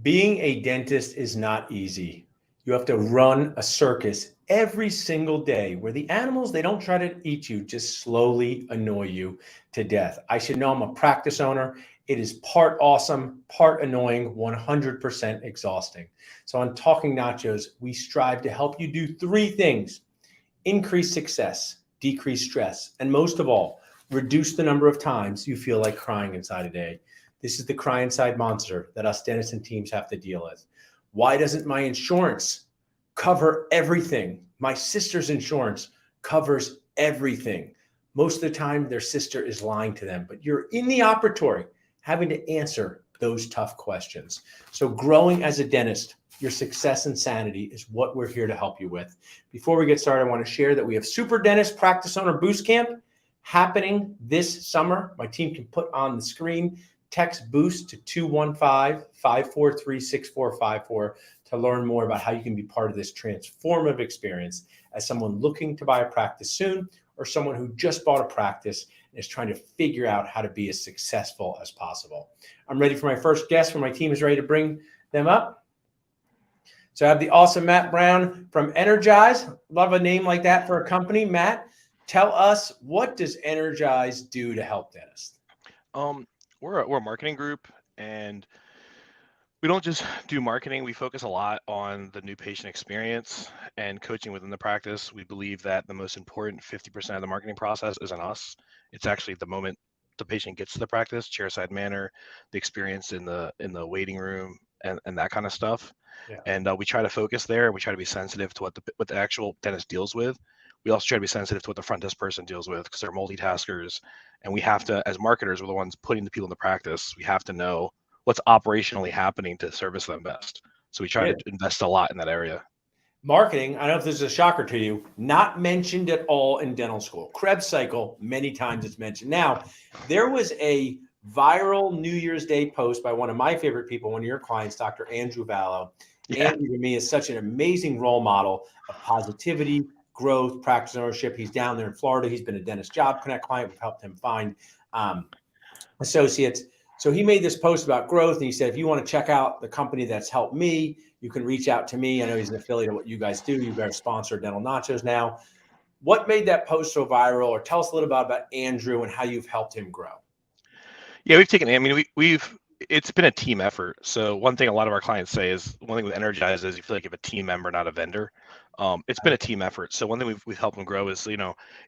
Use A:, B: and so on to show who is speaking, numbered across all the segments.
A: Being a dentist is not easy. You have to run a circus every single day where the animals, they don't try to eat you, just slowly annoy you to death. I should know I'm a practice owner. It is part awesome, part annoying, 100% exhausting. So on Talking Nachos, we strive to help you do three things: increase success, decrease stress, and most of all, reduce the number of times you feel like crying inside a day. This is the cry inside monster that us dentists and teams have to deal with. Why doesn't my insurance cover everything? My sister's insurance covers everything. Most of the time, their sister is lying to them, but you're in the operatory having to answer those tough questions. So, growing as a dentist, your success and sanity is what we're here to help you with. Before we get started, I want to share that we have Super Dentist Practice Owner Boost Camp happening this summer. My team can put on the screen. Text BOOST to 215-543-6454 to learn more about how you can be part of this transformative experience as someone looking to buy a practice soon, or someone who just bought a practice and is trying to figure out how to be as successful as possible. I'm ready for my first guest when my team is ready to bring them up. So I have the awesome Matt Brown from Energize. Love a name like that for a company. Matt, tell us, what does Energize do to help dentists?
B: We're a marketing group, and we don't just do marketing. We focus a lot on the new patient experience and coaching within the practice. We believe that the most important 50% of the marketing process is on us. It's actually the moment the patient gets to the practice, chairside manner, the experience in the waiting room, and that kind of stuff.
A: Yeah.
B: And we try to focus there. We try to be sensitive to what the actual dentist deals with. We also try to be sensitive to what the front desk person deals with, because they're multitaskers, and we have to, as marketers, we're the ones putting the people in the practice. We have to know what's operationally happening to service them best. So we try
A: Yeah.
B: to invest a lot in that area.
A: Marketing, I don't know if this is a shocker to you, not mentioned at all in dental school. Krebs cycle, many times it's mentioned. Now, there was a viral New Year's Day post by one of my favorite people, one of your clients, Dr. Andrew Vallow.
B: Yeah.
A: Andrew, to me, is such an amazing role model of positivity, growth, practice ownership. He's down there in Florida. He's been a Dentist Job Connect client. We've helped him find associates. So he made this post about growth, and he said, if you want to check out the company that's helped me, you can reach out to me. I know he's an affiliate of what you guys do. You guys sponsor Dental Nachos now. What made that post so viral? Or tell us a little bit about Andrew and how you've helped him grow.
B: Yeah, we've it's been a team effort. So one thing a lot of our clients say is, one thing with Energize is you feel like you have a team member, not a vendor. It's been a team effort. So one thing we've helped them grow is,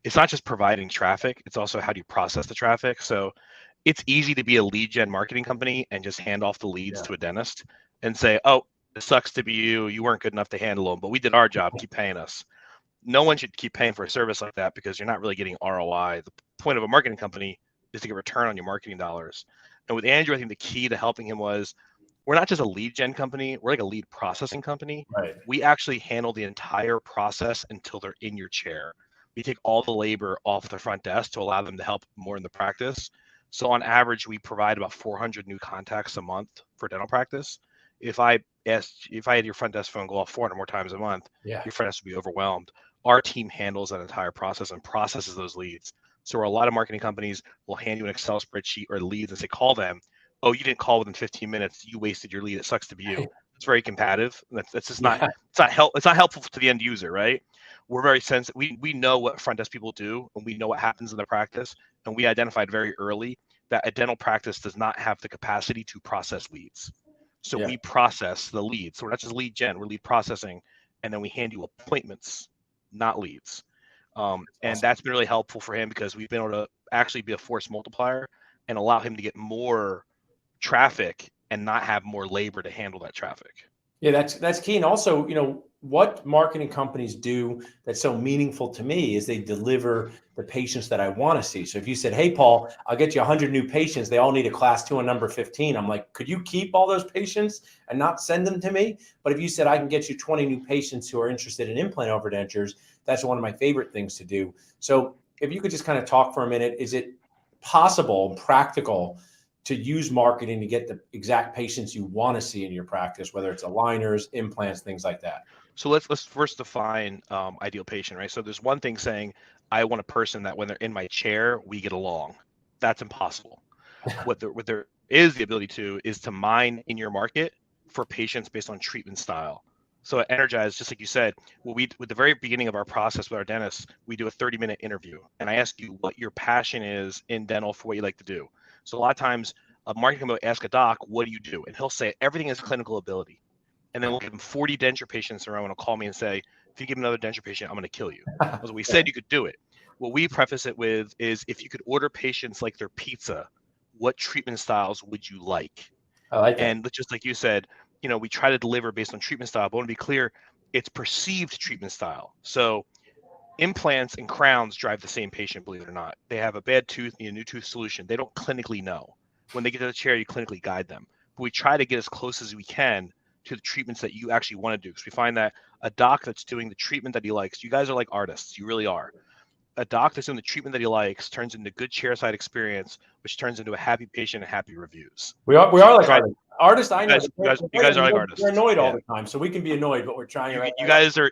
B: it's not just providing traffic, it's also how do you process the traffic. So it's easy to be a lead gen marketing company and just hand off the leads to a dentist and say, oh, it sucks to be you. You weren't good enough to handle them, but we did our job. Keep paying us. No one should keep paying for a service like that, because you're not really getting ROI. The point of a marketing company is to get return on your marketing dollars. And with Andrew, I think the key to helping him was, we're not just a lead gen company, we're like a lead processing company.
A: Right.
B: We actually handle the entire process until they're in your chair. We take all the labor off the front desk to allow them to help more in the practice. So on average, we provide about 400 new contacts a month for dental practice. If I had your front desk phone go off 400 more times a month,
A: Yeah.
B: your front desk would be overwhelmed. Our team handles that entire process and processes those leads. So where a lot of marketing companies will hand you an Excel spreadsheet or leads and say, call them. Oh, you didn't call within 15 minutes. You wasted your lead. It sucks to be you. It's very competitive. That's just not,
A: Yeah.
B: it's not helpful to the end user, right? We're very sensitive. We know what front desk people do, and we know what happens in the practice. And we identified very early that a dental practice does not have the capacity to process leads. So
A: Yeah.
B: we process the leads. So we're not just lead gen, we're lead processing. And then we hand you appointments, not leads. And that's been really helpful for him, because we've been able to actually be a force multiplier and allow him to get more traffic and not have more labor to handle that traffic.
A: Yeah, that's key. And also, what marketing companies do that's so meaningful to me is they deliver the patients that I want to see. So if you said, hey, Paul, I'll get you 100 new patients, they all need a class 2 and number 15. I'm like, could you keep all those patients and not send them to me? But if you said, I can get you 20 new patients who are interested in implant overdentures, that's one of my favorite things to do. So if you could just kind of talk for a minute, is it possible, practical, to use marketing to get the exact patients you want to see in your practice, whether it's aligners, implants, things like that?
B: So let's first define ideal patient, right? So there's one thing saying, I want a person that when they're in my chair, we get along. That's impossible. What there is the ability to is to mine in your market for patients based on treatment style. So at Energize, just like you said, with the very beginning of our process with our dentists, we do a 30-minute interview, and I ask you what your passion is in dental for what you like to do. So a lot of times, a marketing will ask a doc, "What do you do?" And he'll say everything is clinical ability, and then we'll give him 40 denture patients in a row, and he'll call me and say, "If you give another denture patient, I'm going to kill you." Because we said you could do it. What we preface it with is, if you could order patients like their pizza, what treatment styles would you like?
A: I like that.
B: And just like you said, we try to deliver based on treatment style, but I want to be clear, it's perceived treatment style. So implants and crowns drive the same patient, believe it or not. They have a bad tooth, need a new tooth solution. They don't clinically know. When they get to the chair, you clinically guide them. But we try to get as close as we can to the treatments that you actually want to do. Because we find that a doc that's doing the treatment that he likes, you guys are like artists, you really are. A doc that's doing the treatment that he likes turns into good chairside experience, which turns into a happy patient and happy reviews.
A: We are
B: So
A: like artists. Artists, I know.
B: You guys are like artists.
A: We're annoyed all
B: Yeah.
A: the time, so we can be annoyed, but we're trying.
B: You guys are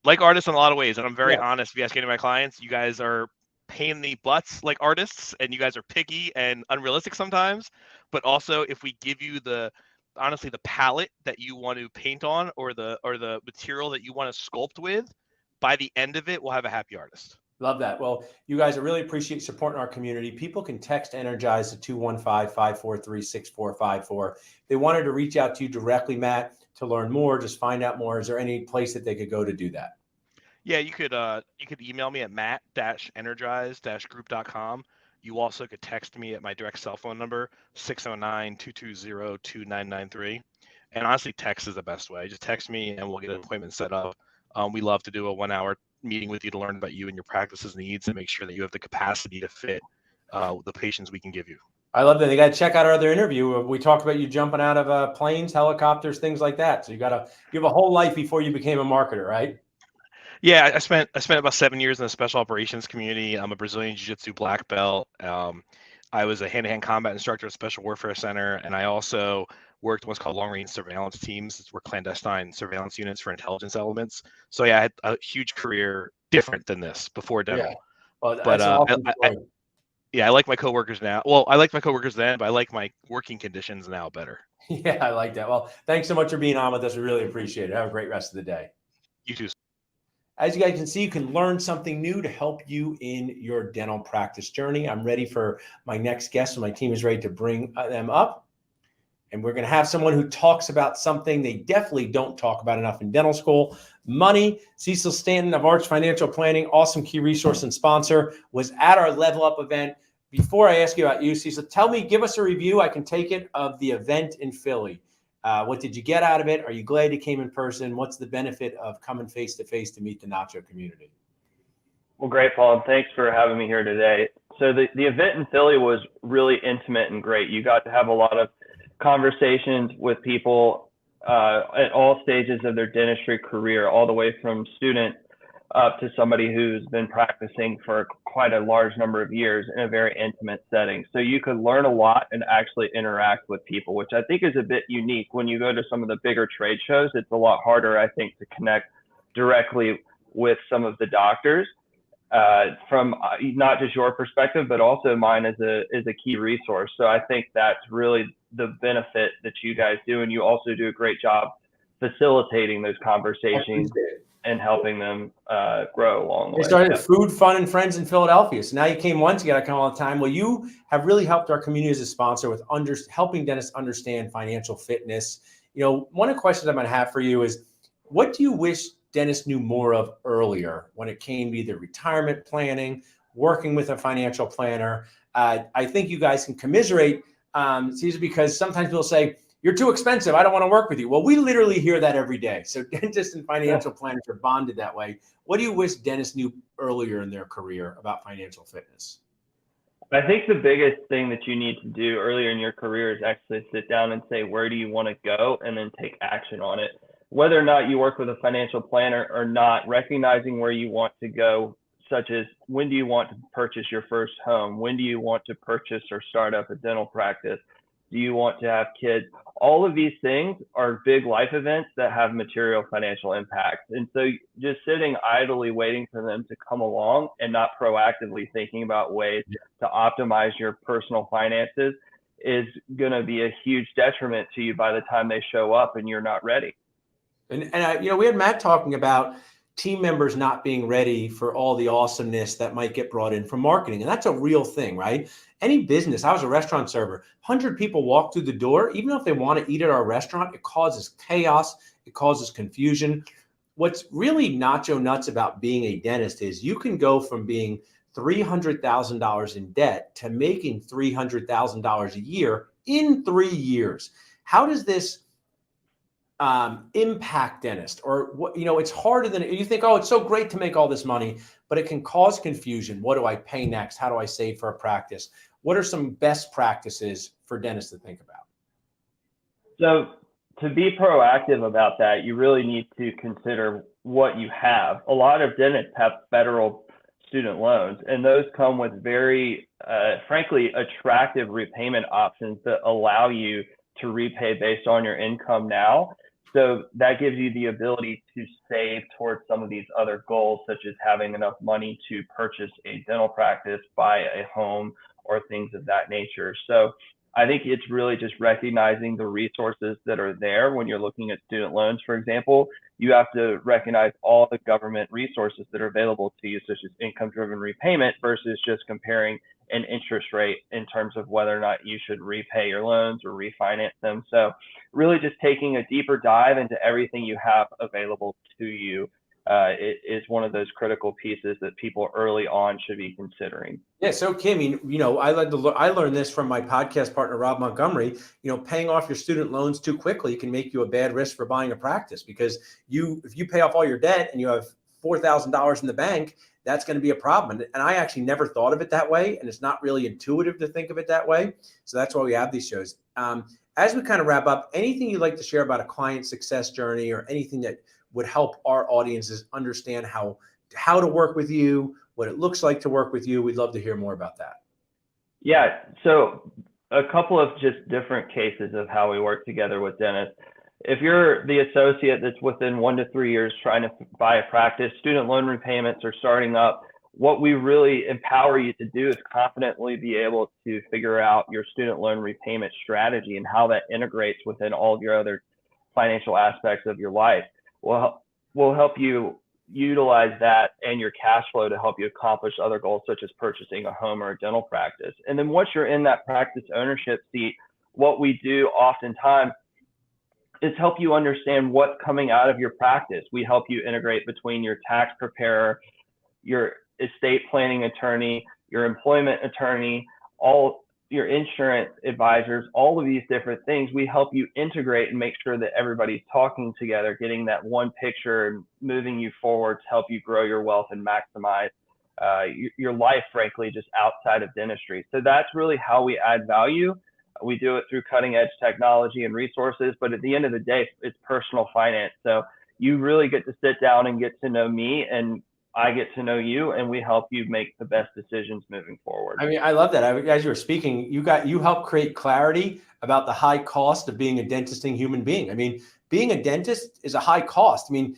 B: like artists in a lot of ways, and I'm very
A: Yeah.
B: honest. If you ask any of my clients, you guys are pain in the butts like artists, and you guys are picky and unrealistic sometimes. But also, if we give you honestly the palette that you want to paint on, or the material that you want to sculpt with, by the end of it, we'll have a happy artist.
A: Love that. Well, you guys, I really appreciate supporting our community. People can text Energize to 215-543-6454. They wanted to reach out to you directly, Matt, to learn more, just find out more. Is there any place that they could go to do that?
B: Yeah, you could email me at matt-energize-group.com. You also could text me at my direct cell phone number, 609-220-2993. And honestly, text is the best way. Just text me and we'll get an appointment set up. We love to do a 1-hour meeting with you to learn about you and your practice's needs and make sure that you have the capacity to fit the patients we can give you.
A: I love that. You got to check out our other interview. We talked about you jumping out of planes, helicopters, things like that. So you have a whole life before you became a marketer, right?
B: Yeah, I spent about 7 years in the special operations community. I'm a Brazilian Jiu-Jitsu black belt. I was a hand-to-hand combat instructor at Special Warfare Center, and I also worked in what's called long-range surveillance teams. We're clandestine surveillance units for intelligence elements. So yeah, I had a huge career different than this before dental.
A: Yeah. Well,
B: but
A: awesome
B: I like my coworkers now. Well, I liked my coworkers then, but I like my working conditions now better.
A: Yeah, I like that. Well, thanks so much for being on with us. We really appreciate it. Have a great rest of the day.
B: You too.
A: As you guys can see, you can learn something new to help you in your dental practice journey. I'm ready for my next guest, and my team is ready to bring them up. And we're going to have someone who talks about something they definitely don't talk about enough in dental school: money. Cecil Stanton of Arch Financial Planning, awesome key resource and sponsor, was at our Level Up event. Before I ask you about you, Cecil, give us a review. I can take it, of the event in Philly. What did you get out of it? Are you glad you came in person? What's the benefit of coming face to face to meet the Nacho community?
C: Well, great, Paul. And thanks for having me here today. So the event in Philly was really intimate and great. You got to have a lot of conversations with people at all stages of their dentistry career, all the way from student up to somebody who's been practicing for quite a large number of years in a very intimate setting. So you could learn a lot and actually interact with people, which I think is a bit unique. When you go to some of the bigger trade shows, it's a lot harder, I think, to connect directly with some of the doctors from not just your perspective, but also mine as a key resource. So I think that's really the benefit that you guys do. And you also do a great job facilitating those conversations and helping them grow along the way.
A: They started Food, Fun, and Friends in Philadelphia. So now you came once, you got to come all the time. Well, you have really helped our community as a sponsor with helping dentists understand financial fitness. One of the questions I'm going to have for you is, what do you wish dentists knew more of earlier when it came to either retirement planning, working with a financial planner? I think you guys can commiserate, Caesar, because sometimes people say, "You're too expensive. I don't want to work with you." Well, we literally hear that every day. So dentists and financial planners are bonded that way. What do you wish dentists knew earlier in their career about financial fitness?
C: I think the biggest thing that you need to do earlier in your career is actually sit down and say, where do you want to go, and then take action on it. Whether or not you work with a financial planner or not, recognizing where you want to go, such as when do you want to purchase your first home? When do you want to purchase or start up a dental practice? Do you want to have kids? All of these things are big life events that have material financial impacts. And so just sitting idly waiting for them to come along and not proactively thinking about ways to optimize your personal finances is going to be a huge detriment to you by the time they show up and you're not ready.
A: And we had Matt talking about team members not being ready for all the awesomeness that might get brought in from marketing. And that's a real thing, right? Any business, I was a restaurant server, 100 people walk through the door, even if they want to eat at our restaurant, it causes chaos, it causes confusion. What's really nacho nuts about being a dentist is you can go from being $300,000 in debt to making $300,000 a year in 3 years. How does this impact dentist? Or what, it's harder than you think. Oh, it's so great to make all this money, but it can cause confusion. What do I pay next? How do I save for a practice? What are some best practices for dentists to think about?
C: So to be proactive about that, you really need to consider what you have. A lot of dentists have federal student loans, and those come with very, frankly, attractive repayment options that allow you to repay based on your income now. So that gives you the ability to save towards some of these other goals, such as having enough money to purchase a dental practice, buy a home, or things of that nature. So I think it's really just recognizing the resources that are there when you're looking at student loans. For example, you have to recognize all the government resources that are available to you, such as income-driven repayment, versus just comparing an interest rate in terms of whether or not you should repay your loans or refinance them. So really just taking a deeper dive into everything you have available to you is one of those critical pieces that people early on should be considering.
A: Yeah. So Kim, I learned this from my podcast partner, Rob Montgomery. Paying off your student loans too quickly can make you a bad risk for buying a practice, because if you pay off all your debt and you have $4,000 in the bank, that's going to be a problem. And I actually never thought of it that way. And it's not really intuitive to think of it that way. So that's why we have these shows. As we kind of wrap up, anything you'd like to share about a client success journey, or anything that would help our audiences understand how to work with you, what it looks like to work with you? We'd love to hear more about that.
C: Yeah. So a couple of just different cases of how we work together with dentists. If you're the associate that's within 1 to 3 years trying to buy a practice, student loan repayments are starting up. What we really empower you to do is confidently be able to figure out your student loan repayment strategy and how that integrates within all of your other financial aspects of your life. We'll help you utilize that and your cash flow to help you accomplish other goals, such as purchasing a home or a dental practice. And then once you're in that practice ownership seat, what we do oftentimes is help you understand what's coming out of your practice. We help you integrate between your tax preparer, your estate planning attorney, your employment attorney, all your insurance advisors, all of these different things. We help you integrate and make sure that everybody's talking together, getting that one picture and moving you forward to help you grow your wealth and maximize your life, frankly, just outside of dentistry. So that's really how we add value. We do it through cutting edge technology and resources, but at the end of the day, it's personal finance. So you really get to sit down and get to know me, and I get to know you, and we help you make the best decisions moving forward.
A: I mean, I love that. As you were speaking, you help create clarity about the high cost of being a dentisting human being. I mean, being a dentist is a high cost. I mean,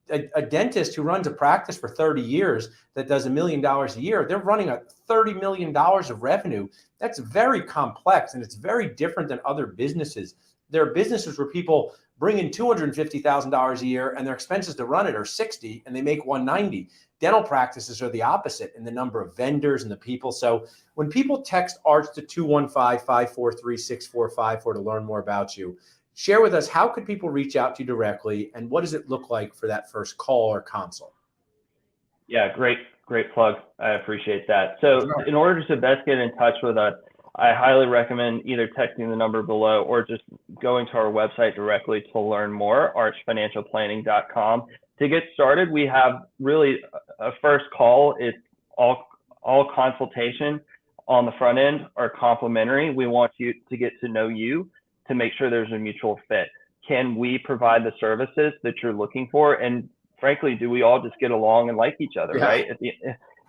A: a dentist who runs a practice for 30 years that does $1 million a year, they're running a $30 million of revenue. That's very complex, and it's very different than other businesses. There are businesses where people bring in $250,000 a year and their expenses to run it are 60 and they make 190. Dental practices are the opposite in the number of vendors and the people. So when people text ARCH to 215-543-6454 to learn more about you, share with us, how could people reach out to you directly, and what does it look like for that first call or consult?
C: Yeah, great plug. I appreciate that. So in order to best get in touch with us, I highly recommend either texting the number below or just going to our website directly to learn more, archfinancialplanning.com. To get started, we have really a first call. It's all consultation on the front end are complimentary. We want you to get to know you to make sure there's a mutual fit. Can we provide the services that you're looking for? And frankly, do we all just get along and like each other, right?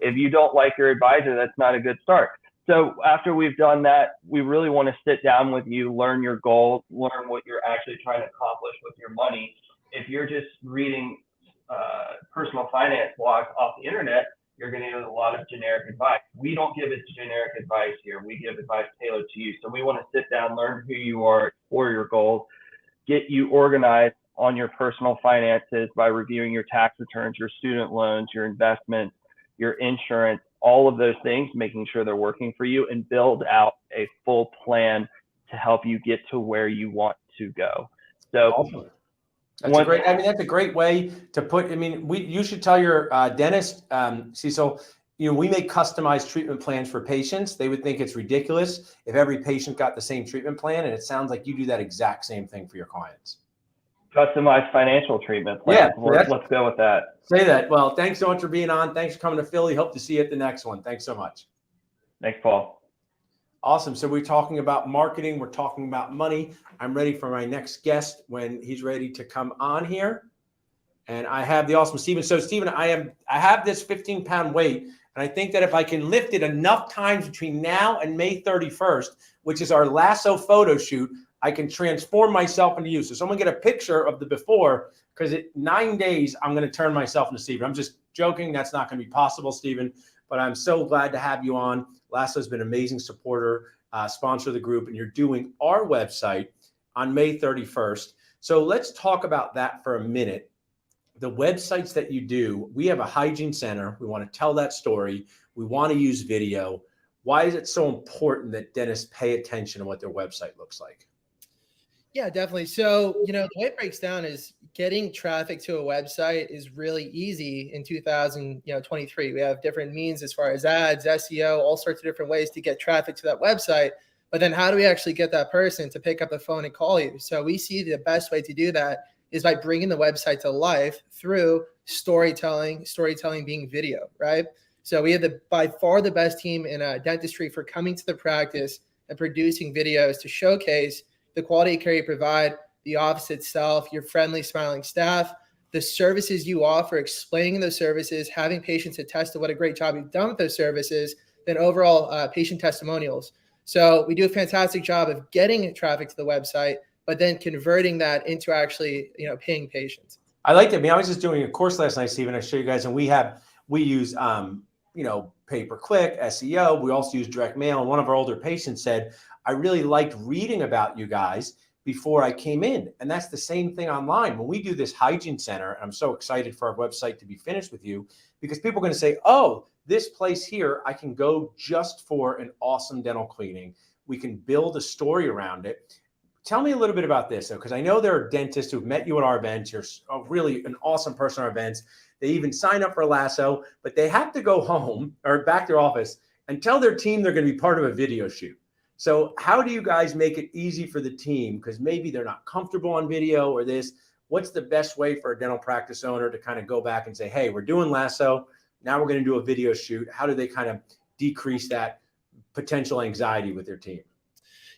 C: If you don't like your advisor, that's not a good start. So after we've done that, we really want to sit down with you, learn your goals, learn what you're actually trying to accomplish with your money. If you're just reading personal finance blogs off the internet, you're going to get a lot of generic advice. We don't give generic advice here. We give advice tailored to you. So we want to sit down, learn who you are, explore your goals, get you organized on your personal finances by reviewing your tax returns, your student loans, your investments, your insurance, all of those things, making sure they're working for you, and build out a full plan to help you get to where you want to go. So
A: awesome. That's a great way to put, you should tell your dentist, Cecil, we make customized treatment plans for patients. They would think it's ridiculous if every patient got the same treatment plan. And it sounds like you do that exact same thing for your clients.
C: Customized financial treatment plan.
A: Yeah,
C: let's go with that.
A: Say that. Well, thanks so much for being on. Thanks for coming to Philly. Hope to see you at the next one. Thanks so much.
C: Thanks, Paul.
A: Awesome. So we're talking about marketing. We're talking about money. I'm ready for my next guest when he's ready to come on here. And I have the awesome Steven. So Steven, I have this 15-pound weight, and I think that if I can lift it enough times between now and May 31st, which is our lasso photo shoot, I can transform myself into you. So someone get a picture of the before, because in 9 days, I'm going to turn myself into Steven. I'm just joking. That's not going to be possible, Steven. But I'm so glad to have you on. Lasso's been an amazing supporter, sponsor of the group, and you're doing our website on May 31st. So let's talk about that for a minute. The websites that you do, we have a hygiene center. We want to tell that story. We want to use video. Why is it so important that dentists pay attention to what their website looks like?
D: Yeah, definitely. So, the way it breaks down is getting traffic to a website is really easy in 2023. We have different means as far as ads, SEO, all sorts of different ways to get traffic to that website. But then how do we actually get that person to pick up the phone and call you? So we see the best way to do that is by bringing the website to life through storytelling being video, right? So we have by far the best team in dentistry for coming to the practice and producing videos to showcase the quality of care you provide, the office itself, your friendly, smiling staff, the services you offer, explaining those services, having patients attest to what a great job you've done with those services, then overall patient testimonials. So we do a fantastic job of getting traffic to the website, but then converting that into actually, paying patients.
A: I like that. I was just doing a course last night, Steven. I show you guys, and we use, pay-per-click, SEO. We also use direct mail. And one of our older patients said, I really liked reading about you guys before I came in. And that's the same thing online. When we do this hygiene center, I'm so excited for our website to be finished with you, because people are going to say, oh, this place here, I can go just for an awesome dental cleaning. We can build a story around it. Tell me a little bit about this, because I know there are dentists who've met you at our events. You're really an awesome person at our events. They even sign up for Lasso, but they have to go home or back to their office and tell their team they're going to be part of a video shoot. So how do you guys make it easy for the team? Because maybe they're not comfortable on video or this. What's the best way for a dental practice owner to kind of go back and say, hey, we're doing Lasso. Now we're going to do a video shoot. How do they kind of decrease that potential anxiety with their team?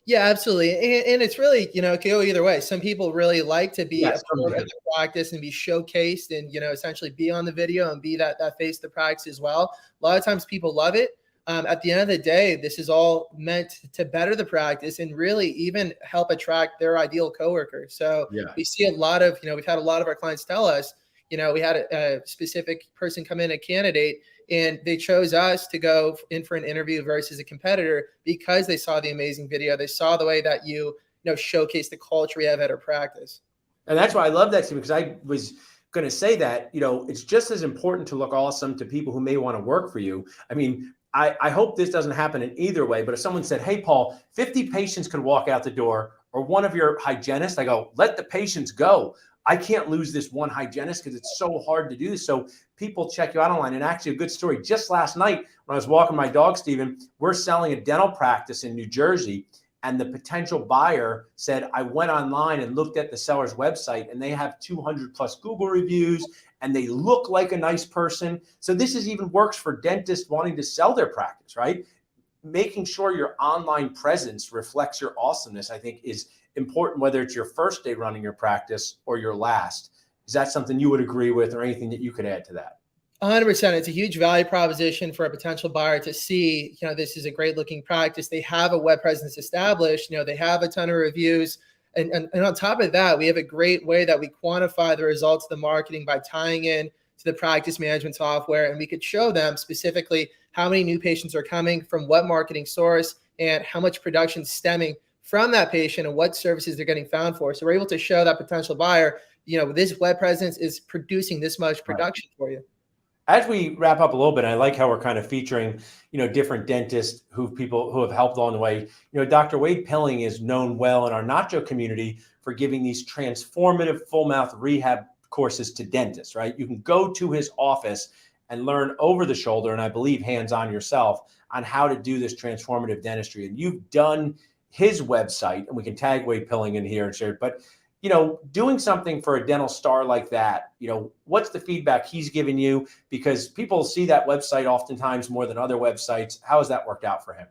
D: Yeah, absolutely. And it's really, it can go either way. Some people really like to be a part of the practice and be showcased and, essentially be on the video and be that face of the practice as well. A lot of times people love it. At the end of the day, this is all meant to better the practice and really even help attract their ideal coworker. So we see a lot of, we've had a lot of our clients tell us, we had a specific person come in, a candidate, and they chose us to go in for an interview versus a competitor because they saw the amazing video. They saw the way that you showcase the culture we have at our practice.
A: And that's why I love that, Steve, because I was going to say that, it's just as important to look awesome to people who may want to work for you. I hope this doesn't happen in either way, but if someone said, hey, Paul, 50 patients could walk out the door, or one of your hygienists, I go, let the patients go. I can't lose this one hygienist because it's so hard to do this. So people check you out online. And actually a good story, just last night when I was walking my dog, Steven, we're selling a dental practice in New Jersey. And the potential buyer said, I went online and looked at the seller's website, and they have 200 plus Google reviews, and they look like a nice person. So this even works for dentists wanting to sell their practice, right? Making sure your online presence reflects your awesomeness, I think, is important, whether it's your first day running your practice or your last. Is that something you would agree with, or anything that you could add to that?
D: 100%. It's a huge value proposition for a potential buyer to see, this is a great looking practice. They have a web presence established, they have a ton of reviews. And on top of that, we have a great way that we quantify the results of the marketing by tying in to the practice management software, and we could show them specifically how many new patients are coming from what marketing source and how much production stemming from that patient and what services they're getting found for. So we're able to show that potential buyer, this web presence is producing this much production for you.
A: As we wrap up a little bit, I like how we're kind of featuring, different dentists who have helped along the way. Dr. Wade Pilling is known well in our Nacho community for giving these transformative full mouth rehab courses to dentists, right? You can go to his office and learn over the shoulder, and I believe hands-on yourself, on how to do this transformative dentistry. And you've done his website, and we can tag Wade Pilling in here and share it. But doing something for a dental star like that, what's the feedback he's given you? Because people see that website oftentimes more than other websites. How has that worked out for him?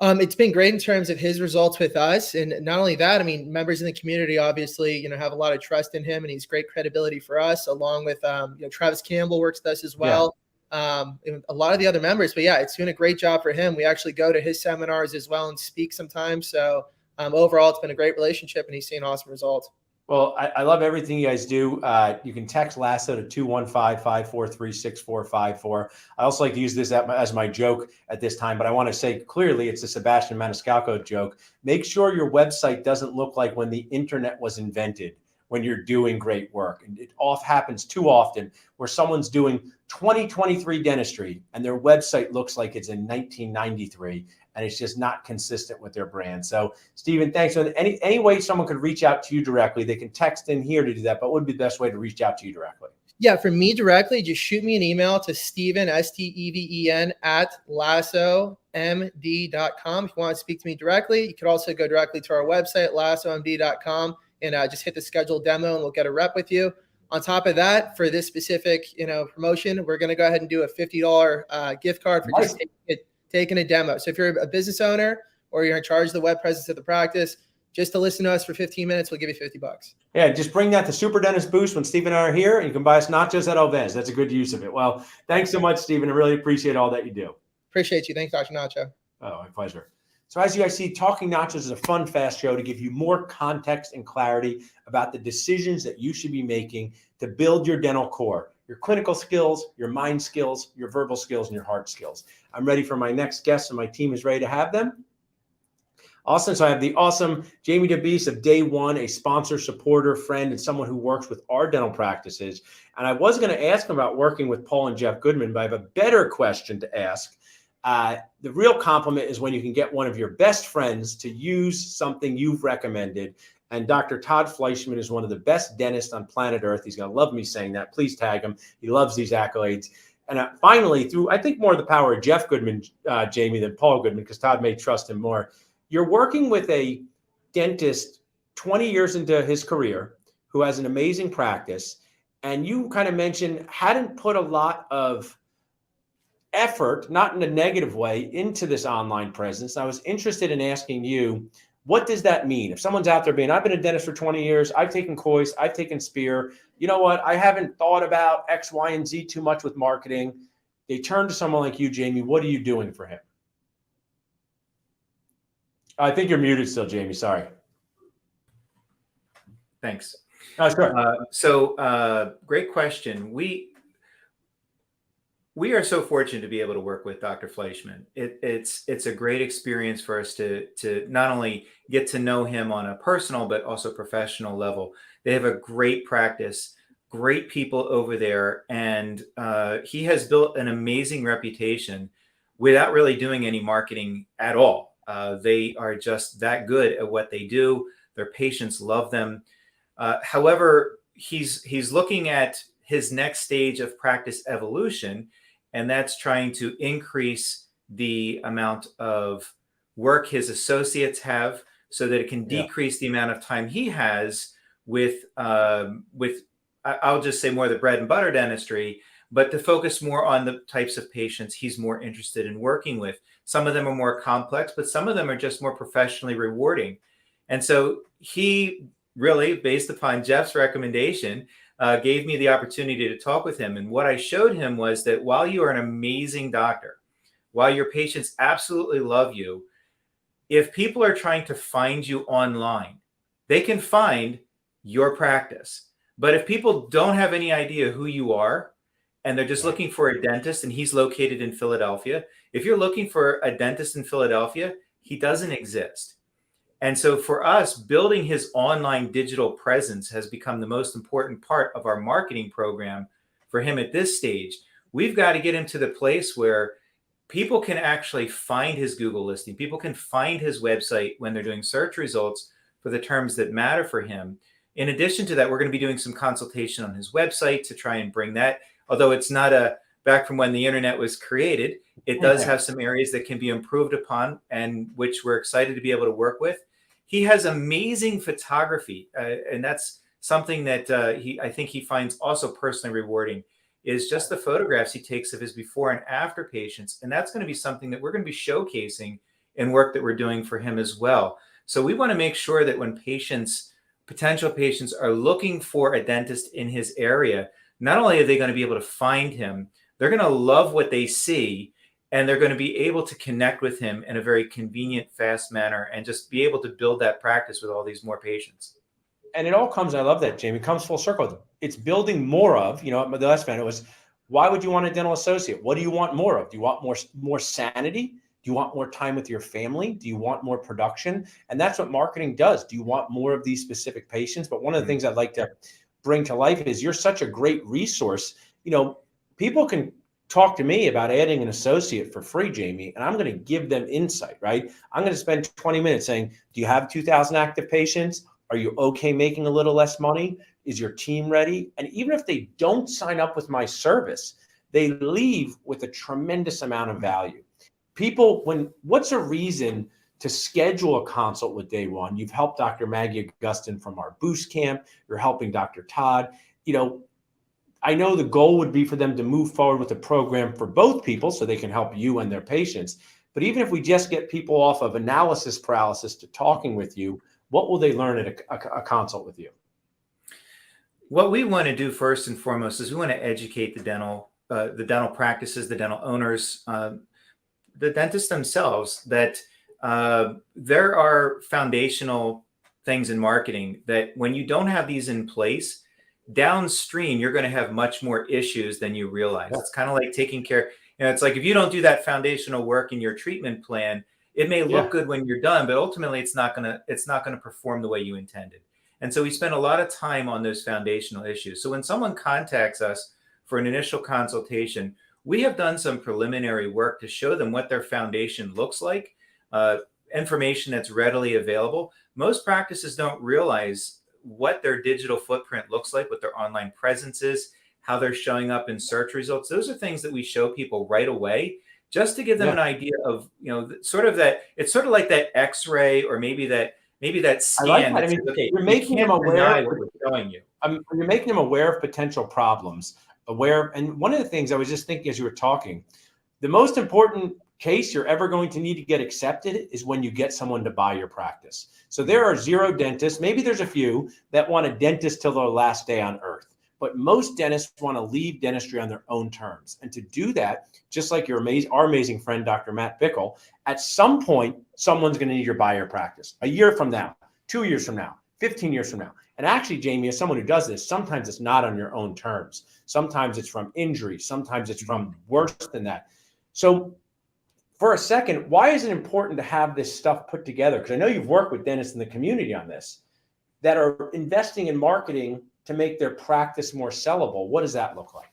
D: It's been great in terms of his results with us. And not only that, I mean, members in the community, obviously, have a lot of trust in him, and he's great credibility for us, along with, Travis Campbell works with us as well. And a lot of the other members, but yeah, it's doing a great job for him. We actually go to his seminars as well and speak sometimes. So overall, it's been a great relationship, and he's seen awesome results.
A: Well, I love everything you guys do. You can text Lasso to 215-543-6454. I also like to use this as my joke at this time, but I want to say clearly it's a Sebastian Maniscalco joke. Make sure your website doesn't look like when the internet was invented, when you're doing great work. And it happens too often where someone's doing 2023 dentistry and their website looks like it's in 1993, and it's just not consistent with their brand. So, Stephen, thanks. So any way someone could reach out to you directly, they can text in here to do that, but what would be the best way to reach out to you directly?
D: Yeah, for me directly, just shoot me an email to Steven, Steven, @lassomd.com. If you want to speak to me directly, you could also go directly to our website, lassomd.com, and just hit the schedule demo, and we'll get a rep with you. On top of that, for this specific, promotion, we're going to go ahead and do a $50 gift card for just taking a demo. So if you're a business owner or you're in charge of the web presence of the practice, just to listen to us for 15 minutes, we'll give you $50.
A: Yeah, just bring that to Super Dentist Boost when Stephen and I are here, and you can buy us nachos at Alvez. That's a good use of it. Well, thanks so much, Stephen. I really appreciate all that you do.
D: Appreciate you. Thanks, Dr. Nacho.
A: Oh, my pleasure. So as you guys see, Talking Nachos is a fun, fast show to give you more context and clarity about the decisions that you should be making to build your dental core, your clinical skills, your mind skills, your verbal skills, and your heart skills. I'm ready for my next guest, and my team is ready to have them. Awesome. So I have the awesome Jamie DeBeese of Day One, a sponsor, supporter, friend, and someone who works with our dental practices. And I was going to ask him about working with Paul and Jeff Goodman, but I have a better question to ask. The real compliment is when you can get one of your best friends to use something you've recommended. And Dr. Todd Fleischman is one of the best dentists on planet Earth. He's going to love me saying that. Please tag him. He loves these accolades. And finally, through, I think, more of the power of Jeff Goodman, Jamie, than Paul Goodman, because Todd may trust him more. You're working with a dentist 20 years into his career who has an amazing practice. And you kind of mentioned hadn't put a lot of effort, not in a negative way, into this online presence. I was interested in asking you, what does that mean? If someone's out there being, I've been a dentist for 20 years, I've taken Cois, I've taken Spear, you know what? I haven't thought about X, Y, and Z too much with marketing. They turn to someone like you, Jamie. What are you doing for him? I think you're muted still, Jamie. Sorry.
E: Thanks.
A: Oh, sure.
E: Great question. We are so fortunate to be able to work with Dr. Fleischman. It's a great experience for us to not only get to know him on a personal, but also professional level. They have a great practice, great people over there, and he has built an amazing reputation without really doing any marketing at all. They are just that good at what they do. Their patients love them. However, he's looking at his next stage of practice evolution, and that's trying to increase the amount of work his associates have so that it can decrease the amount of time he has with I'll just say more the bread and butter dentistry, but to focus more on the types of patients he's more interested in working with. Some of them are more complex, but some of them are just more professionally rewarding. And so he really, based upon Jeff's recommendation, gave me the opportunity to talk with him. And what I showed him was that while you are an amazing doctor, while your patients absolutely love you, if people are trying to find you online, they can find your practice. But if people don't have any idea who you are, and they're just looking for a dentist, and he's located in Philadelphia. If you're looking for a dentist in Philadelphia, he doesn't exist. And so for us, building his online digital presence has become the most important part of our marketing program for him at this stage. We've got to get him to the place where people can actually find his Google listing. People can find his website when they're doing search results for the terms that matter for him. In addition to that, we're going to be doing some consultation on his website to try and bring that, although it's not back from when the internet was created, it does have some areas that can be improved upon, and which we're excited to be able to work with. He has amazing photography, and that's something that I think he finds also personally rewarding, is just the photographs he takes of his before and after patients. And that's going to be something that we're going to be showcasing in work that we're doing for him as well. So we want to make sure that when potential patients are looking for a dentist in his area, not only are they going to be able to find him, they're going to love what they see, and they're going to be able to connect with him in a very convenient, fast manner, and just be able to build that practice with all these more patients.
A: And it all comes, I love that, Jamie, it comes full circle. It's building more of, the last man, it was, why would you want a dental associate? What do you want more of? Do you want more sanity? Do you want more time with your family? Do you want more production? And that's what marketing does. Do you want more of these specific patients? But one of the things I'd like to bring to life is you're such a great resource. People can talk to me about adding an associate for free, Jamie, and I'm going to give them insight, right? I'm going to spend 20 minutes saying, do you have 2,000 active patients? Are you okay making a little less money? Is your team ready? And even if they don't sign up with my service, they leave with a tremendous amount of value. People, what's a reason to schedule a consult with Day One? You've helped Dr. Maggie Augustin from our Boost Camp. You're helping Dr. Todd. I know the goal would be for them to move forward with a program for both people so they can help you and their patients. But even if we just get people off of analysis paralysis to talking with you, what will they learn at a consult with you?
E: What we want to do first and foremost is we want to educate the dental practices, the dental owners, the dentists themselves, that there are foundational things in marketing that when you don't have these in place, downstream, you're going to have much more issues than you realize. It's kind of like taking care. It's like if you don't do that foundational work in your treatment plan, it may look good when you're done, but ultimately it's not going to perform the way you intended. And so we spend a lot of time on those foundational issues. So when someone contacts us for an initial consultation, we have done some preliminary work to show them what their foundation looks like, information that's readily available. Most practices don't realize what their digital footprint looks like, what their online presence is, how they're showing up in search results. Those are things that we show people right away, just to give them an idea of, sort of that. It's sort of like that X-ray, or maybe that scan.
A: I like that.
E: Okay,
A: you're making them aware.
E: What we're showing you.
A: You're making them aware of potential problems. And one of the things I was just thinking as you were talking, the most important case you're ever going to need to get accepted is when you get someone to buy your practice. So there are zero dentists, maybe there's a few, that want a dentist till their last day on earth. But most dentists want to leave dentistry on their own terms. And to do that, just like our amazing friend, Dr. Matt Bickle, at some point, someone's going to need to buy your practice. A year from now, 2 years from now, 15 years from now. And actually, Jamie, as someone who does this, sometimes it's not on your own terms. Sometimes it's from injury. Sometimes it's from worse than that. So for a second, why is it important to have this stuff put together? Because I know you've worked with dentists in the community on this that are investing in marketing to make their practice more sellable. What does that look like?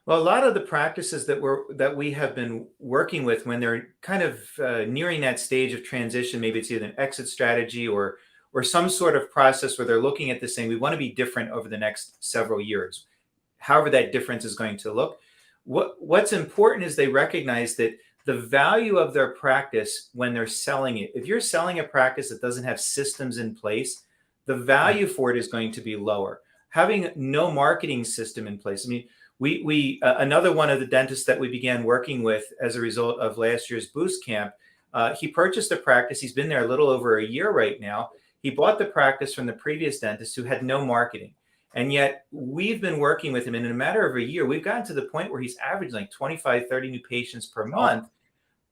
E: Well, a lot of the practices that we have been working with, when they're kind of nearing that stage of transition, maybe it's either an exit strategy or some sort of process where they're looking at this saying, we want to be different over the next several years, however that difference is going to look. What's important is they recognize that the value of their practice when they're selling it, if you're selling a practice that doesn't have systems in place, the value for it is going to be lower. Having no marketing system in place. I mean, we another one of the dentists that we began working with as a result of last year's Boost Camp, he purchased a practice. He's been there a little over a year right now. He bought the practice from the previous dentist who had no marketing. And yet we've been working with him, and in a matter of a year, we've gotten to the point where he's averaging like 25, 30 new patients per month.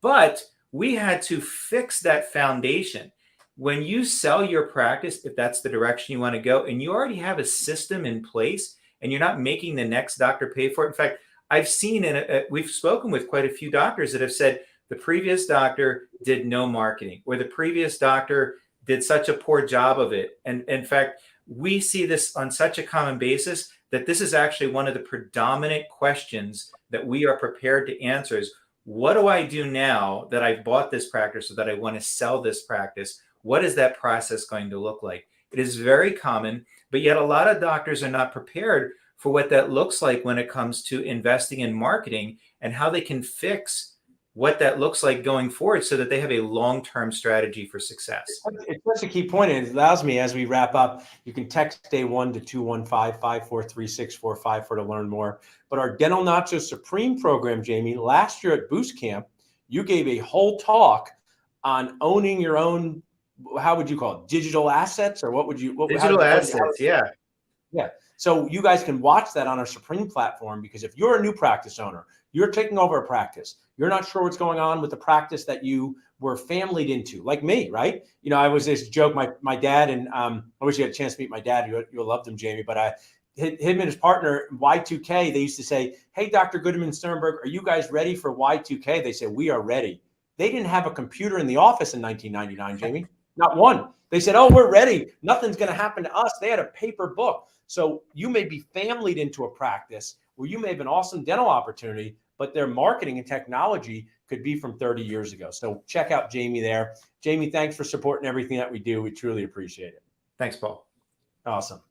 E: But we had to fix that foundation. When you sell your practice, if that's the direction you want to go, and you already have a system in place, and you're not making the next doctor pay for it. In fact, I've seen, and we've spoken with quite a few doctors that have said the previous doctor did no marketing, or the previous doctor did such a poor job of it. And in fact, we see this on such a common basis that this is actually one of the predominant questions that we are prepared to answer is, what do I do now that I've bought this practice or that I want to sell this practice? What is that process going to look like? It is very common, but yet a lot of doctors are not prepared for what that looks like when it comes to investing in marketing and how they can fix what that looks like going forward so that they have a long-term strategy for success.
A: It's such a key point, and it allows me, as we wrap up, you can text day one to 215-543-6454 to learn more. But our Dental Nacho Supreme program, Jamie, last year at Boost Camp, you gave a whole talk on owning your own, how would you call it, digital assets, or what would you?
E: Digital assets, yeah.
A: Yeah. So you guys can watch that on our Supreme platform, because if you're a new practice owner, you're taking over a practice, you're not sure what's going on with the practice that you were familied into, like me, right? You know, I was this joke, my dad, and I wish you had a chance to meet my dad. You'll love him, Jamie, but him and his partner, Y2K, they used to say, hey, Dr. Goodman Sternberg, are you guys ready for Y2K? They said, we are ready. They didn't have a computer in the office in 1999, Jamie, not one. They said, oh, we're ready. Nothing's going to happen to us. They had a paper book. So you may be familied into a practice where you may have an awesome dental opportunity, but their marketing and technology could be from 30 years ago. So check out Jamie there. Jamie, thanks for supporting everything that we do. We truly appreciate it.
E: Thanks, Paul.
A: Awesome.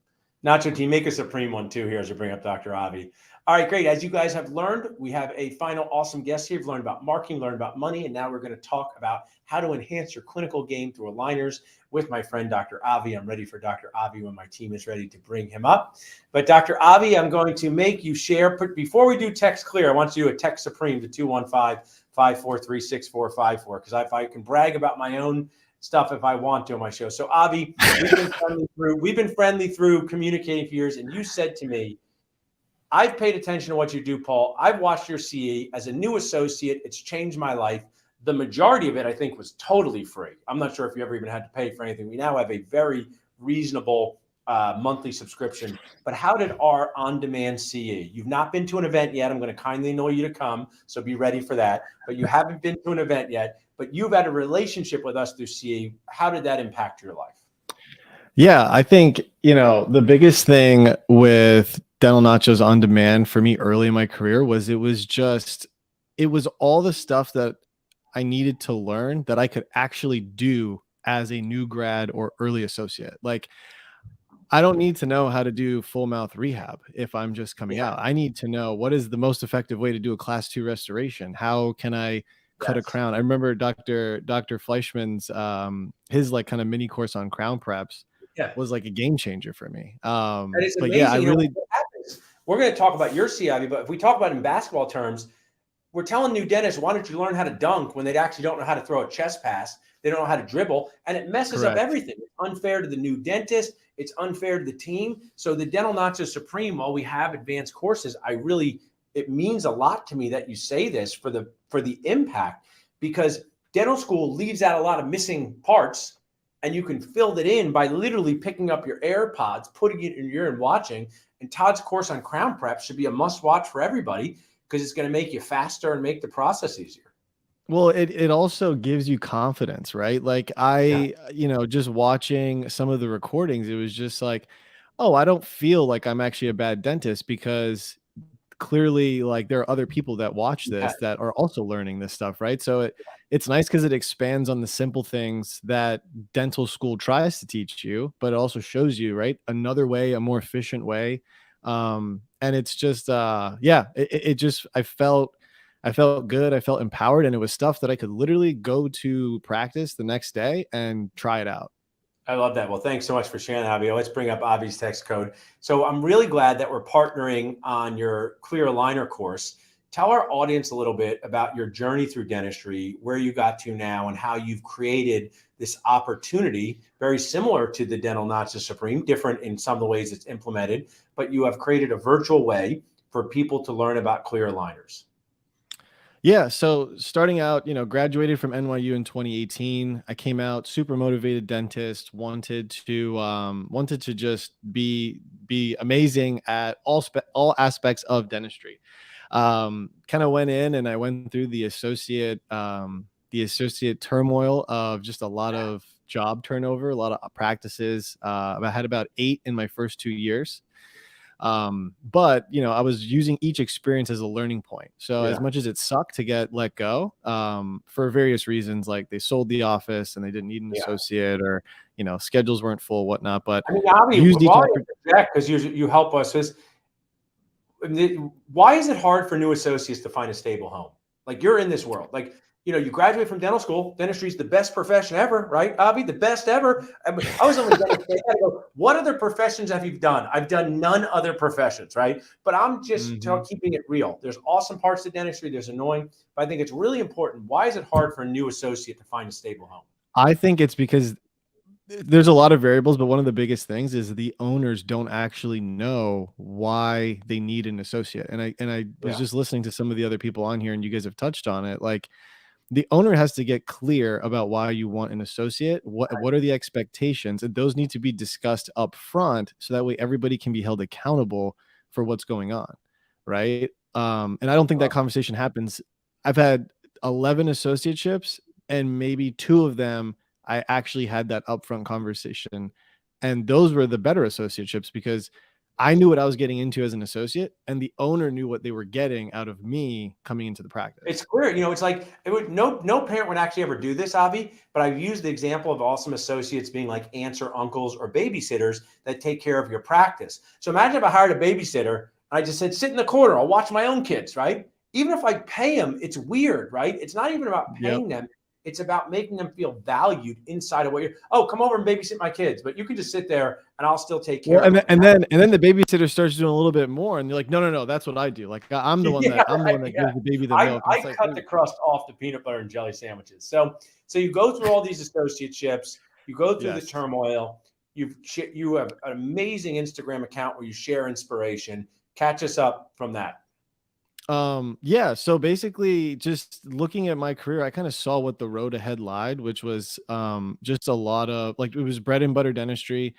A: Nacho, team, make a Supreme one too here as we bring up Dr. Avi. All right, great. As you guys have learned, we have a final awesome guest here. We've learned about marketing, learned about money, and now we're going to talk about how to enhance your clinical game through aligners with my friend, Dr. Avi. I'm ready for Dr. Avi when my team is ready to bring him up. But Dr. Avi, I'm going to make you share. Before we do text clear, I want you to text Supreme to 215-543-6454, because if I can brag about my own stuff if I want to on my show. So Avi, we've been friendly through communicating for years, and you said to me, I've paid attention to what you do, Paul. I've watched your CE as a new associate. It's changed my life. The majority of it, I think, was totally free. I'm not sure if you ever even had to pay for anything. We now have a very reasonable monthly subscription. But how did our on-demand CE? You've not been to an event yet. I'm going to kindly annoy you to come, so be ready for that. But you haven't been to an event yet. But you've had a relationship with us through CE. How did that impact your life?
F: Yeah, I think, the biggest thing with Dental Nachos on demand for me early in my career was it was all the stuff that I needed to learn that I could actually do as a new grad or early associate. Like, I don't need to know how to do full mouth rehab if I'm just coming out. I need to know what is the most effective way to do a class 2 restoration. How can I cut a crown? I remember Dr. Fleischman's his like kind of mini course on crown preps was like a game changer for me.
A: That is
F: but
A: amazing.
F: yeah, I really.
A: We're going to talk about your CIV, but if we talk about it in basketball terms, we're telling new dentists, why don't you learn how to dunk when they actually don't know how to throw a chest pass? They don't know how to dribble, and it messes up everything. It's unfair to the new dentist. It's unfair to the team. So the Dental Nacho Supreme, while we have advanced courses, it means a lot to me that you say this for the impact, because dental school leaves out a lot of missing parts, and you can fill that in by literally picking up your AirPods, putting it in your ear and watching. And Todd's course on crown prep should be a must watch for everybody, because it's going to make you faster and make the process easier.
F: Well, it also gives you confidence, right? Like just watching some of the recordings, it was just like, oh, I don't feel like I'm actually a bad dentist, because clearly like there are other people that watch this that are also learning this stuff, right? So it's nice because it expands on the simple things that dental school tries to teach you, but it also shows you, right, another way, a more efficient way. And it's just I felt good. I felt empowered, and it was stuff that I could literally go to practice the next day and try it out.
A: I love that. Well, thanks so much for sharing that, Avi. Let's bring up Avi's text code. So I'm really glad that we're partnering on your clear aligner course. Tell our audience a little bit about your journey through dentistry, where you got to now, and how you've created this opportunity, very similar to the Dental Nacho Supreme, different in some of the ways it's implemented, but you have created a virtual way for people to learn about clear aligners.
F: Yeah. So starting out, graduated from NYU in 2018. I came out super motivated dentist, wanted to just be amazing at all aspects of dentistry. Kind of went in and I went through the associate turmoil of just a lot of job turnover, a lot of practices. I had about 8 in my first 2 years. But I was using each experience as a learning point. So as
A: Yeah.
F: much as it sucked to get let go, for various reasons, like they sold the office and they didn't need an
A: Yeah.
F: associate, or schedules weren't full, whatnot. But
A: I mean, Avi,
F: used each
A: while you interject, because you help us, why is it hard for new associates to find a stable home? Like, you're in this world. Like, you graduate from dental school. Dentistry is the best profession ever, right, Avi? The best ever. I was only dentist. I go, what other professions have you done? I've done none other professions, right? But I'm just keeping it real. There's awesome parts to dentistry. There's annoying, but I think it's really important. Why is it hard for a new associate to find a stable home?
F: I think it's because there's a lot of variables, but one of the biggest things is the owners don't actually know why they need an associate. And I was just listening to some of the other people on here, and you guys have touched on it. Like, the owner has to get clear about why you want an associate. What are the expectations? And those need to be discussed up front, so that way everybody can be held accountable for what's going on, right? And I don't think that conversation happens. I've had 11 associateships, and maybe 2 of them I actually had that upfront conversation, and those were the better associateships because I knew what I was getting into as an associate, and the owner knew what they were getting out of me coming into the practice.
A: It's clear, it's like no parent would actually ever do this, Avi. But I've used the example of awesome associates being like aunts or uncles or babysitters that take care of your practice. So imagine if I hired a babysitter and I just said, sit in the corner, I'll watch my own kids, right? Even if I pay them, it's weird, right? It's not even about paying them. It's about making them feel valued inside of what you're. Oh, come over and babysit my kids, but you can just sit there and I'll still take care of them.
F: And then the babysitter starts doing a little bit more, and you're like, no, that's what I do. Like, I'm the one that gives the baby the milk.
A: I cut the crust off the peanut butter and jelly sandwiches. So you go through all these associateships, you go through the turmoil. You have an amazing Instagram account where you share inspiration. Catch us up from that.
F: So basically, just looking at my career, I kind of saw what the road ahead lied, which was just a lot of, like, it was bread and butter dentistry.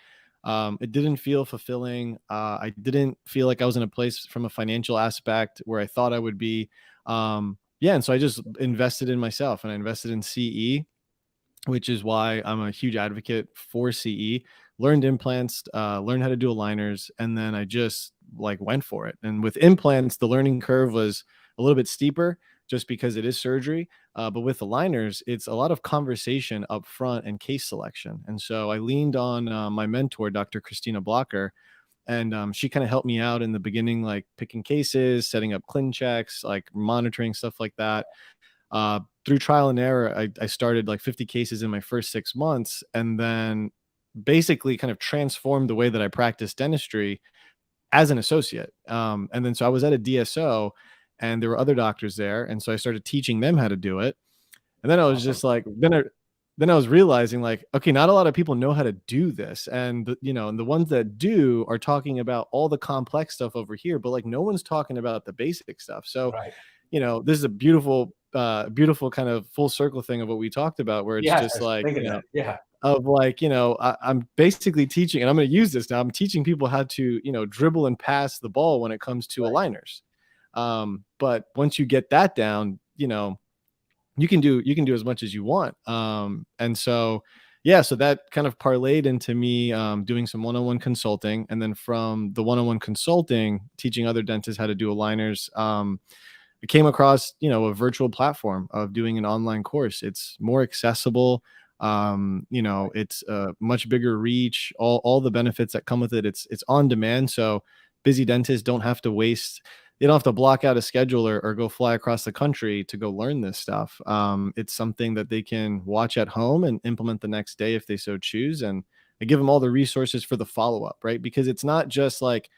F: It didn't feel fulfilling. I didn't feel like I was in a place from a financial aspect where I thought I would be. And so I just invested in myself, and I invested in CE, which is why I'm a huge advocate for CE. Learned implants, learned how to do aligners, and then I just went for it. And with implants, the learning curve was a little bit steeper just because it is surgery. But with aligners, it's a lot of conversation up front and case selection. And so I leaned on my mentor, Dr. Christina Blocker, and she kind of helped me out in the beginning, like picking cases, setting up clin checks, like monitoring stuff like that. Through trial and error, I started like 50 cases in my first 6 months, and then basically kind of transformed the way that I practice dentistry as an associate. And then so I was at a DSO, and there were other doctors there, and so I started teaching them how to do it. And then I was just like, then I was realizing, like, okay, not a lot of people know how to do this, and and the ones that do are talking about all the complex stuff over here, but like no one's talking about the basic stuff. So this is a beautiful kind of full circle thing of what we talked about, where it's just like, I'm basically teaching, and I'm going to use this now. I'm teaching people how to, dribble and pass the ball when it comes to aligners. But once you get that down, you can do as much as you want. And so, so that kind of parlayed into me doing some one-on-one consulting, and then from the one-on-one consulting, teaching other dentists how to do aligners. I came across, a virtual platform of doing an online course. It's more accessible. It's a much bigger reach, all the benefits that come with it. It's on demand. So busy dentists don't have to they don't have to block out a schedule or go fly across the country to go learn this stuff. It's something that they can watch at home and implement the next day if they so choose. And I give them all the resources for the follow-up, right? Because it's not just like,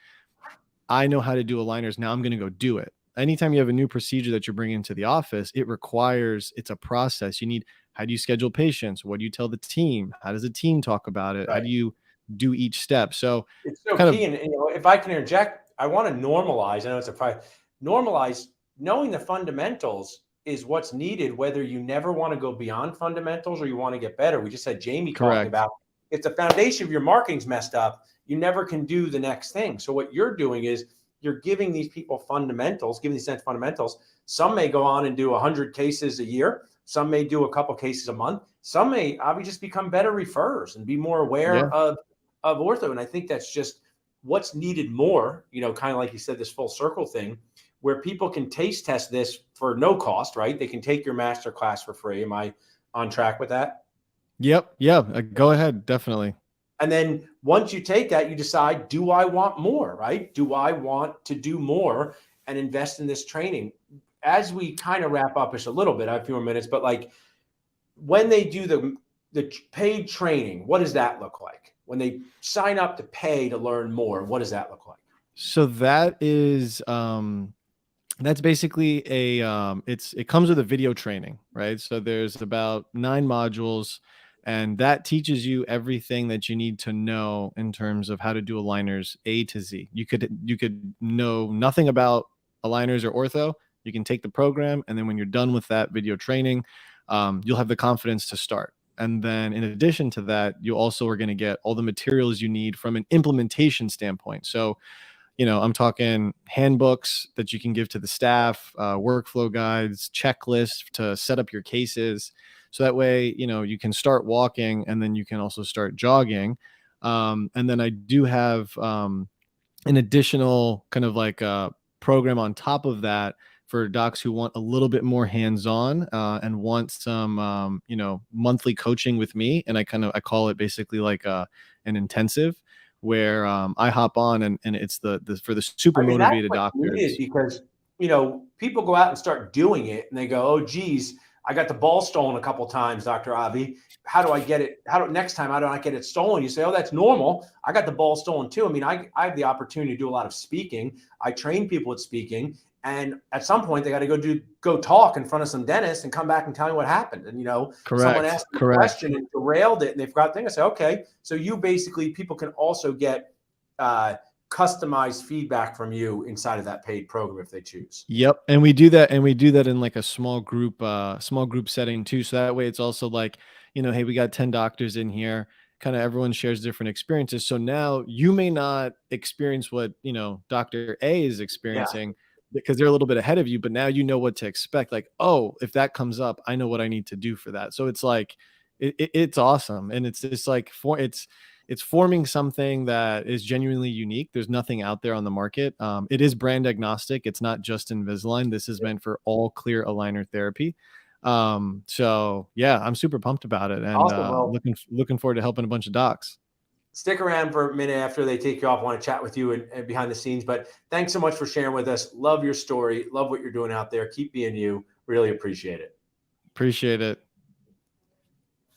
F: I know how to do aligners, now I'm going to go do it. Anytime you have a new procedure that you're bringing into the office, it's a process. How do you schedule patients? What do you tell the team? How does the team talk about it? How do you do each step? So
A: it's so key. And if I can interject, I want to normalize. I know it's normalize knowing the fundamentals is what's needed, whether you never want to go beyond fundamentals or you want to get better. We just had Jamie
F: Correct.
A: talking about, if the foundation of your marketing's messed up, you never can do the next thing. So what you're doing is you're giving these people fundamentals, giving these fundamentals. Some may go on and do 100 cases a year. Some may do a couple cases a month. Some may obviously just become better referrers and be more aware of ortho. And I think that's just what's needed more, you know, kind of like you said, this full circle thing, where people can taste test this for no cost, right? They can take your master class for free. Am I on track with that?
F: Yep. Yeah. Go ahead. Definitely.
A: And then once you take that, you decide, do I want more, right? Do I want to do more and invest in this training? As we kind of wrap up just a little bit, I have a few more minutes, but like when they do the paid training, what does that look like? When they sign up to pay to learn more, what does that look like?
F: So that is, that's basically it comes with a video training, right? So there's about 9 modules, and that teaches you everything that you need to know in terms of how to do aligners A to Z. You could know nothing about aligners or ortho. You can take the program, and then when you're done with that video training, you'll have the confidence to start. And then in addition to that, you also are going to get all the materials you need from an implementation standpoint. So, you know, I'm talking handbooks that you can give to the staff, workflow guides, checklists to set up your cases. So that way, you know, you can start walking and then you can also start jogging. And then I do have an additional kind of like a program on top of that for docs who want a little bit more hands-on and want some, you know, monthly coaching with me. And I call it basically like an intensive where I hop on and it's the for the super motivated doctors.
A: Because, you know, people go out and start doing it and they go, oh, geez, I got the ball stolen a couple of times, Dr. Avi. How do I get it? Next time, how do I get it stolen? You say, oh, that's normal. I got the ball stolen too. I mean, I have the opportunity to do a lot of speaking. I train people at speaking. And at some point, they got to go talk in front of some dentists and come back and tell me what happened. And, you know, someone asked a question and derailed it and they forgot things. I say, okay, so you basically, people can also get customized feedback from you inside of that paid program if they choose.
F: Yep. And we do that in like a small group setting too. So that way it's also like, you know, hey, we got 10 doctors in here, kind of everyone shares different experiences. So now you may not experience what, you know, Dr. A is experiencing because they're a little bit ahead of you, but now you know what to expect. Like, oh, if that comes up, I know what I need to do for that. So it's like, it's awesome. And it's just like, it's forming something that is genuinely unique. There's nothing out there on the market. It is brand agnostic. It's not just Invisalign. This is meant for all clear aligner therapy. So yeah, I'm super pumped about it, and
A: awesome. Well,
F: looking forward to helping a bunch of docs.
A: Stick around for a minute after they take you off. I want to chat with you and behind the scenes, but thanks so much for sharing with us. Love your story. Love what you're doing out there. Keep being you. Really appreciate it.
F: Appreciate it.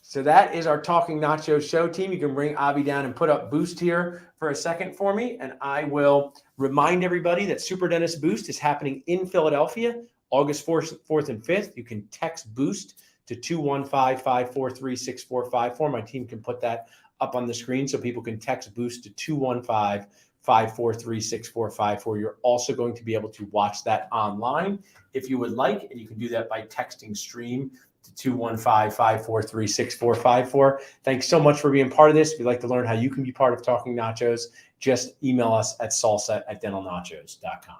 A: So that is our Talking Nachos show, team. You can bring Avi down and put up Boost here for a second for me. And I will remind everybody that Super Dentist Boost is happening in Philadelphia, August 4th and 5th. You can text Boost to 215-543-6454. My team can put that up on the screen so people can text Boost to 215-543-6454. You're also going to be able to watch that online if you would like, and you can do that by texting stream to 215-543-6454. Thanks so much for being part of this. If you'd like to learn how you can be part of Talking Nachos, just email us at salsa@dentalnachos.com.